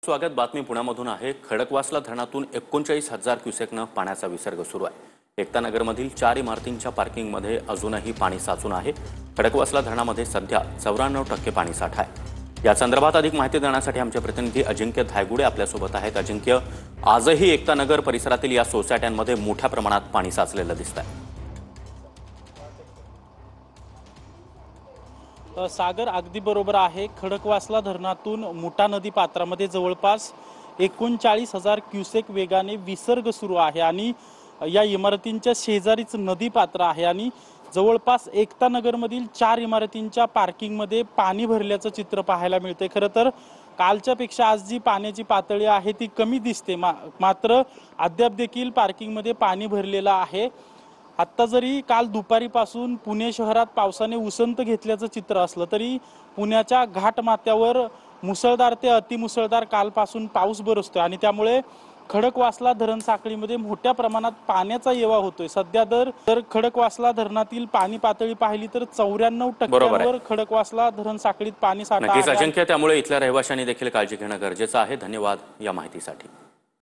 स्वागत। बातमी पुण्यामधून आहे। खडकवासला धरणातून 39,000 क्युसेकनं पाण्याचा विसर्ग सुरू आहे। एकता नगरमधील 4 इमारतींच्या पार्किंगमध्ये अजूनही पाणी साचून आहे। खडकवासला धरणामध्ये सध्या 94% पाणी साठा आहे। या संदर्भात अधिक माहिती देण्यासाठी आमचे प्रतिनिधी अजिंक्य धायगुडे आपल्यासोबत आहेत। अजिंक्य, आजही एकता नगर परिसरातील या सोसायट्यांमध्ये मोठ्या प्रमाणात पाणी साचलेलं दिसतंय। सागर अगदी बरोबर आहे। खडकवासला धरणातून मुठा नदी पात्रामध्ये जवळपास 39,000 क्युसेक वेगाने विसर्ग सुरू आहे आणि या इमारतींच्या शेजारीच नदी पात्र आहे आणि जवळपास एकता नगरमधील 4 इमारतींच्या पार्किंगमध्ये पाणी भरल्याचं चित्र पाहायला मिळते। खरं तर कालच्या पेक्षा आज जी पाण्याची पातळी आहे ती कमी दिसते, मात्र अद्याप देखील पार्किंगमध्ये पाणी भरलेलं आहे। आत्ता जरी काल दुपारीपासून पुणे शहरात पावसाने उसंत घेतल्याचं चित्र असलं तरी पुण्याच्या घाटमाथ्यावर मुसळधार ते अतिमुसळधार कालपासून पाऊस बरसतोय आणि त्यामुळे खडकवासला धरण साखळीमध्ये मोठ्या प्रमाणात पाण्याचा येवा होतोय। सध्या जर खडकवासला धरणातील पाणी पातळी पाहिली तर 94% खडकवासला धरण साखळीत पाणी साठा आहे। नक्कीच अजिंक्य, त्यामुळे इथल्या रहिवाशांनी देखील काळजी घेणं गरजेचं आहे। धन्यवाद या माहितीसाठी।